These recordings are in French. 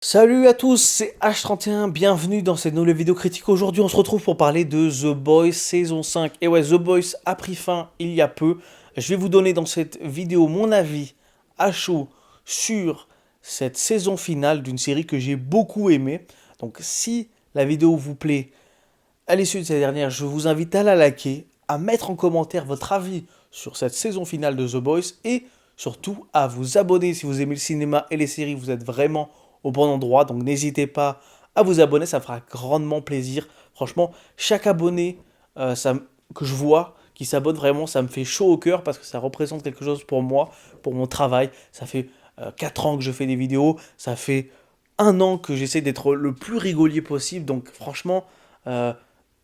Salut à tous, c'est H31, bienvenue dans cette nouvelle vidéo critique. Aujourd'hui, on se retrouve pour parler de The Boys saison 5. Et ouais, The Boys a pris fin il y a peu. Je vais vous donner dans cette vidéo mon avis à chaud sur cette saison finale d'une série que j'ai beaucoup aimée. Donc si la vidéo vous plaît, à l'issue de cette dernière, je vous invite à la liker, à mettre en commentaire votre avis sur cette saison finale de The Boys et surtout à vous abonner si vous aimez le cinéma et les séries, vous êtes vraiment au bon endroit. Donc n'hésitez pas à vous abonner, ça fera grandement plaisir. Franchement, chaque abonné que je vois qui s'abonne vraiment, ça me fait chaud au cœur parce que ça représente quelque chose pour moi, pour mon travail. Ça fait 4 ans que je fais des vidéos, ça fait un an que j'essaie d'être le plus rigolier possible. Donc franchement, euh,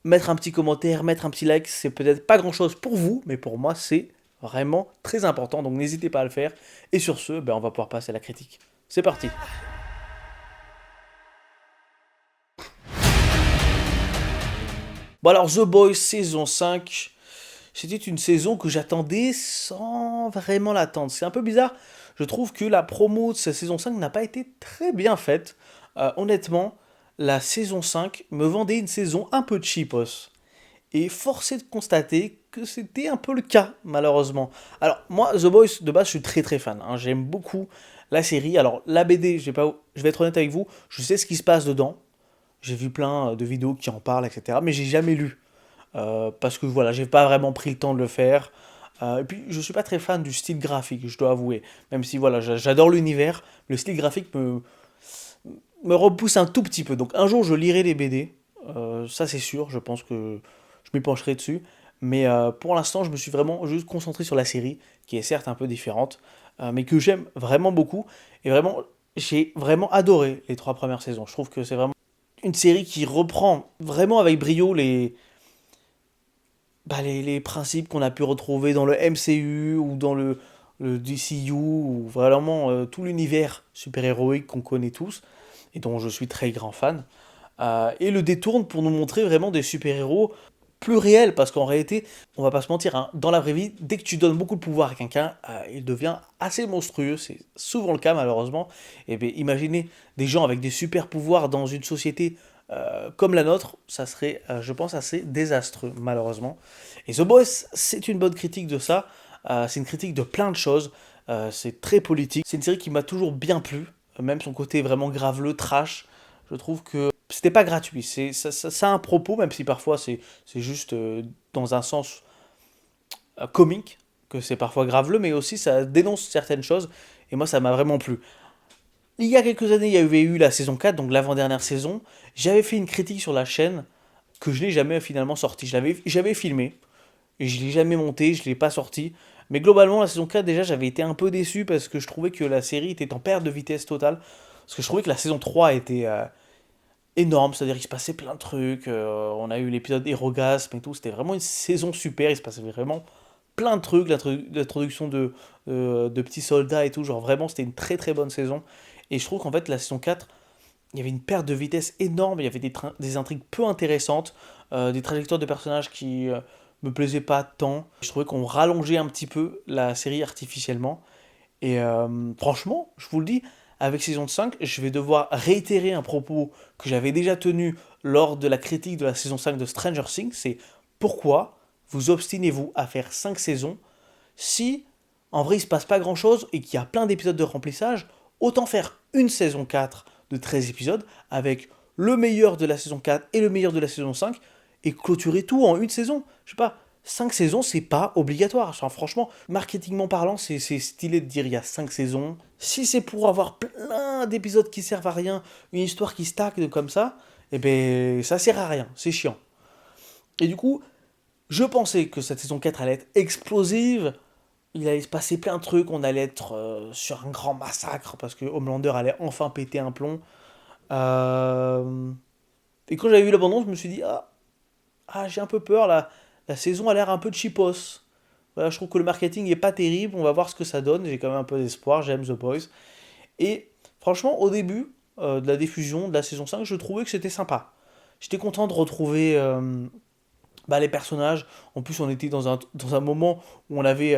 mettre un petit commentaire, mettre un petit like, c'est peut-être pas grand-chose pour vous, mais pour moi, c'est vraiment très important. Donc n'hésitez pas à le faire. Et sur ce, on va pouvoir passer à la critique. C'est parti. Bon alors, The Boys saison 5, c'était une saison que j'attendais sans vraiment l'attendre. C'est un peu bizarre. Je trouve que la promo de cette saison 5 n'a pas été très bien faite. Honnêtement, la saison 5 me vendait une saison un peu cheapos. Et force est de constater que c'était un peu le cas, malheureusement. Alors, moi, The Boys, de base, je suis très très fan, hein. J'aime beaucoup la série. Alors, la BD, je vais être honnête avec vous, je sais ce qui se passe dedans. J'ai vu plein de vidéos qui en parlent, etc. Mais j'ai jamais lu. Parce que voilà, j'ai pas vraiment pris le temps de le faire. Et puis, je suis pas très fan du style graphique, je dois avouer. Même si, voilà, j'adore l'univers, le style graphique me repousse un tout petit peu. Donc, un jour, je lirai les BD. Ça, c'est sûr. Je pense que je m'y pencherai dessus. Mais pour l'instant, je me suis vraiment juste concentré sur la série, qui est certes un peu différente, mais que j'aime vraiment beaucoup. Et vraiment, j'ai vraiment adoré les 3 premières saisons. Je trouve que c'est vraiment une série qui reprend vraiment avec brio les principes qu'on a pu retrouver dans le MCU ou dans le DCU, ou vraiment tout l'univers super-héroïque qu'on connaît tous, et dont je suis très grand fan, et le détourne pour nous montrer vraiment des super-héros plus réels, parce qu'en réalité, on va pas se mentir, hein, dans la vraie vie, dès que tu donnes beaucoup de pouvoir à quelqu'un, il devient assez monstrueux, c'est souvent le cas malheureusement. Et bien imaginez des gens avec des super-pouvoirs dans une société comme la nôtre, ça serait, je pense, assez désastreux, malheureusement. Et The Boys, c'est une bonne critique de ça. C'est une critique de plein de choses. C'est très politique. C'est une série qui m'a toujours bien plu. Même son côté vraiment graveleux, trash. Je trouve que c'était pas gratuit. Ça a un propos, même si parfois c'est juste dans un sens comique, que c'est parfois graveleux, mais aussi ça dénonce certaines choses. Et moi, ça m'a vraiment plu. Il y a quelques années, il y avait eu la saison 4, donc l'avant-dernière saison. J'avais fait une critique sur la chaîne que je n'ai jamais finalement sortie. J'avais filmé, et je l'ai jamais monté, je l'ai pas sorti. Mais globalement, la saison 4, déjà, j'avais été un peu déçu parce que je trouvais que la série était en perte de vitesse totale. Parce que je trouvais que la saison 3 était énorme, c'est-à-dire qu'il se passait plein de trucs. On a eu l'épisode Erogasme et tout, c'était vraiment une saison super, il se passait vraiment plein de trucs, l'introduction de petits soldats et tout, genre vraiment c'était une très très bonne saison. Et je trouve qu'en fait la saison 4, il y avait une perte de vitesse énorme, il y avait des intrigues peu intéressantes, des trajectoires de personnages qui me plaisaient pas tant. Je trouvais qu'on rallongeait un petit peu la série artificiellement. Et franchement, je vous le dis, avec saison 5, je vais devoir réitérer un propos que j'avais déjà tenu lors de la critique de la saison 5 de Stranger Things, c'est pourquoi vous obstinez-vous à faire 5 saisons si en vrai il se passe pas grand chose et qu'il y a plein d'épisodes de remplissage, autant faire une saison 4 de 13 épisodes avec le meilleur de la saison 4 et le meilleur de la saison 5 et clôturer tout en une saison. Je sais pas, 5 saisons, c'est pas obligatoire. Enfin, franchement, marketingment parlant, c'est stylé de dire il y a 5 saisons. Si c'est pour avoir plein d'épisodes qui servent à rien, une histoire qui stagne comme ça, eh ben ça sert à rien, c'est chiant. Et du coup, je pensais que cette saison 4 allait être explosive, il allait se passer plein de trucs, on allait être sur un grand massacre parce que Homelander allait enfin péter un plomb. Euh, Et quand j'avais vu l'abandon, je me suis dit, j'ai un peu peur, la saison a l'air un peu cheapos. Voilà, je trouve que le marketing est pas terrible, on va voir ce que ça donne, j'ai quand même un peu d'espoir, j'aime The Boys. Et franchement, au début de la diffusion de la saison 5, je trouvais que c'était sympa. J'étais content de retrouver les personnages. En plus, on était dans un moment où on avait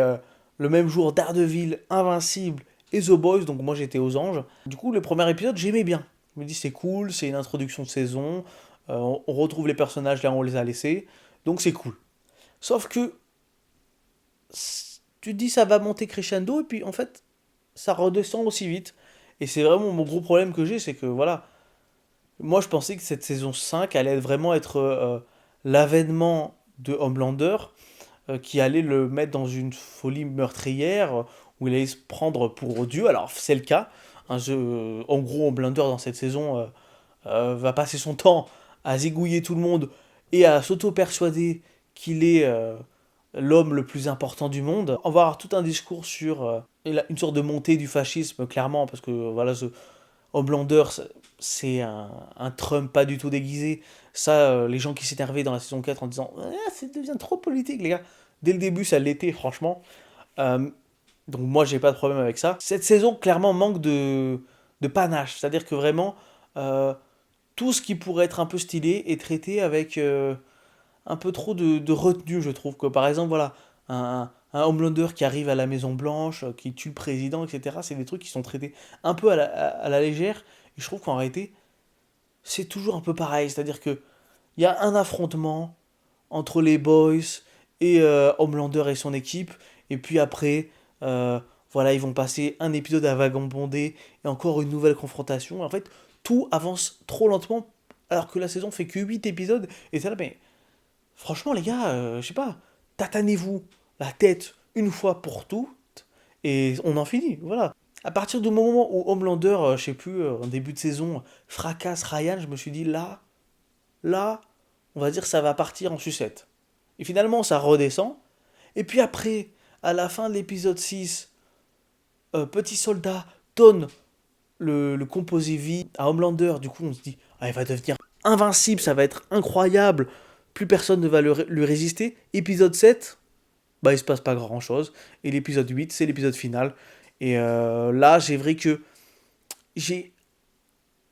le même jour Daredevil, Invincible et The Boys, donc moi j'étais aux anges. Du coup, le premier épisode, j'aimais bien. Je me dis c'est cool, c'est une introduction de saison, on retrouve les personnages là où on les a laissés, donc c'est cool. Sauf que tu te dis ça va monter crescendo et puis en fait ça redescend aussi vite. Et c'est vraiment mon gros problème que j'ai, c'est que voilà, moi je pensais que cette saison 5 allait vraiment être l'avènement de Homelander qui allait le mettre dans une folie meurtrière où il allait se prendre pour Dieu. Alors c'est le cas. En gros, Homelander dans cette saison va passer son temps à zigouiller tout le monde et à s'auto-persuader qu'il est l'homme le plus important du monde. On va avoir tout un discours sur une sorte de montée du fascisme, clairement, parce que voilà, Homelander, c'est un Trump pas du tout déguisé. Ça, les gens qui s'énervaient dans la saison 4 en disant ah, ça devient trop politique, les gars. Dès le début, ça l'était, franchement. Euh, donc, moi, j'ai pas de problème avec ça. Cette saison, clairement, manque de panache. C'est-à-dire que vraiment, euh, tout ce qui pourrait être un peu stylé est traité avec un peu trop de retenue, je trouve. Que, par exemple, voilà, un Homelander qui arrive à la Maison Blanche, qui tue le président, etc. C'est des trucs qui sont traités un peu à la légère. Et je trouve qu'en réalité, c'est toujours un peu pareil. C'est-à-dire que il y a un affrontement entre les boys et Homelander et son équipe. Et puis après, voilà, ils vont passer un épisode à vagabonder et encore une nouvelle confrontation. En fait, tout avance trop lentement alors que la saison fait que 8 épisodes. Et c'est là, mais franchement, les gars, je sais pas, tatanez-vous la tête une fois pour toutes et on en finit. Voilà. À partir du moment où Homelander, je sais plus, en début de saison, fracasse Ryan, je me suis dit là, on va dire ça va partir en sucette. Et finalement, ça redescend. Et puis après, à la fin de l'épisode 6, Petit Soldat donne le composé vie à Homelander. Du coup, on se dit, ah, il va devenir invincible, ça va être incroyable. Plus personne ne va lui résister. Épisode 7, bah, il se passe pas grand chose. Et l'épisode 8, c'est l'épisode final. Et là, j'ai vrai que j'ai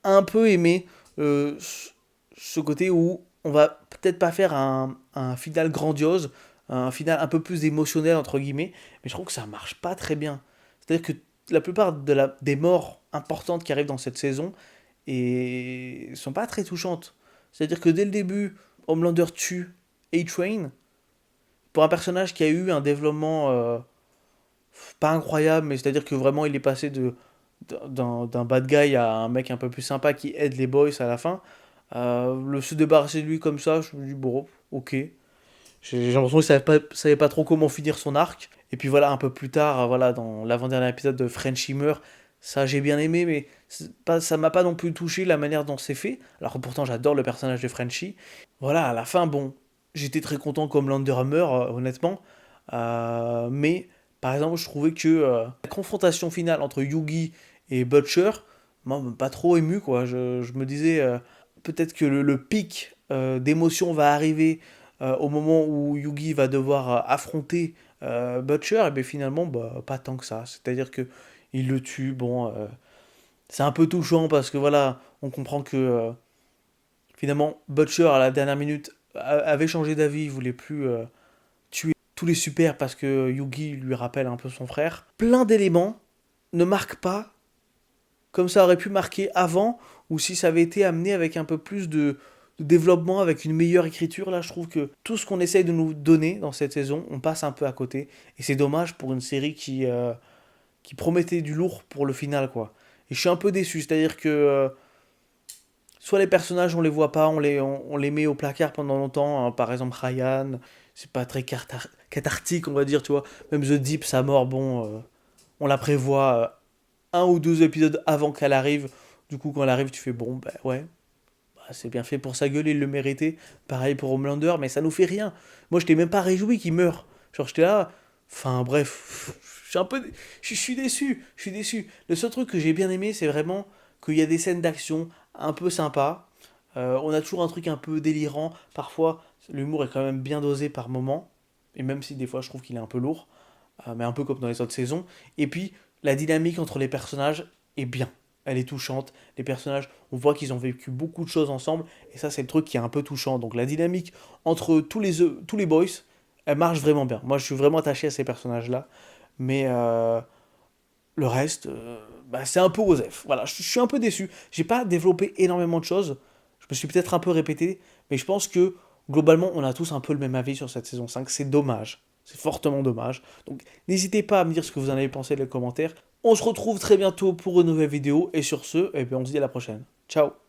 un peu aimé ce côté où on va peut-être pas faire un final grandiose, un final un peu plus émotionnel, entre guillemets, mais je trouve que ça marche pas très bien. C'est-à-dire que la plupart des morts importantes qui arrivent dans cette saison et sont pas très touchantes. C'est-à-dire que dès le début, Homelander tue A-Train pour un personnage qui a eu un développement pas incroyable, mais c'est-à-dire que vraiment il est passé d'un bad guy à un mec un peu plus sympa qui aide les boys à la fin. Se débarrasser de lui comme ça, je me dis bon, ok. J'ai l'impression qu'il savait pas trop comment finir son arc. Et puis voilà, un peu plus tard, voilà, dans l'avant-dernier épisode de Frenchie meurt, ça j'ai bien aimé, mais ça m'a pas non plus touché la manière dont c'est fait. Alors que pourtant j'adore le personnage de Frenchie. Voilà, à la fin, bon, j'étais très content comme Lander meurt, honnêtement. Mais par exemple, je trouvais que la confrontation finale entre Yugi et Butcher m'a pas trop ému, quoi. Je me disais peut-être que le pic d'émotion va arriver au moment où Yugi va devoir affronter Butcher, et bien finalement, bah, pas tant que ça. C'est-à-dire que il le tue. Bon, c'est un peu touchant parce que voilà, on comprend que finalement Butcher à la dernière minute avait changé d'avis, il voulait plus tuer tous les super parce que Yugi lui rappelle un peu son frère. Plein d'éléments ne marquent pas comme ça aurait pu marquer avant, ou si ça avait été amené avec un peu plus de développement, avec une meilleure écriture. Là, je trouve que tout ce qu'on essaye de nous donner dans cette saison, on passe un peu à côté. Et c'est dommage pour une série qui promettait du lourd pour le final, quoi. Et je suis un peu déçu, c'est-à-dire que soit les personnages, on les voit pas, on les met au placard pendant longtemps, hein. Par exemple, Ryan, c'est pas très cathartique, on va dire, tu vois. Même The Deep, sa mort, bon, on la prévoit un ou deux épisodes avant qu'elle arrive. Du coup, quand elle arrive, tu fais bon, bah ouais, bah, c'est bien fait pour sa gueule, il le méritait. Pareil pour Homelander, mais ça nous fait rien. Moi, je t'ai même pas réjoui qu'il meure. Genre, j'étais là. Enfin, bref, je suis un peu. Je suis déçu, je suis déçu. Le seul truc que j'ai bien aimé, c'est vraiment qu'il y a des scènes d'action un peu sympas. On a toujours un truc un peu délirant. Parfois, l'humour est quand même bien dosé par moment. Et même si des fois, je trouve qu'il est un peu lourd. Mais un peu comme dans les autres saisons. Et puis, la dynamique entre les personnages est bien. Elle est touchante. Les personnages, on voit qu'ils ont vécu beaucoup de choses ensemble. Et ça, c'est le truc qui est un peu touchant. Donc, la dynamique entre tous les boys, elle marche vraiment bien. Moi, je suis vraiment attaché à ces personnages-là. Mais le reste, bah, c'est un peu osef. Voilà, je suis un peu déçu. J'ai pas développé énormément de choses. Je me suis peut-être un peu répété, mais je pense que globalement, on a tous un peu le même avis sur cette saison 5. C'est dommage. C'est fortement dommage. Donc, n'hésitez pas à me dire ce que vous en avez pensé dans les commentaires. On se retrouve très bientôt pour une nouvelle vidéo. Et sur ce, eh bien, on se dit à la prochaine. Ciao.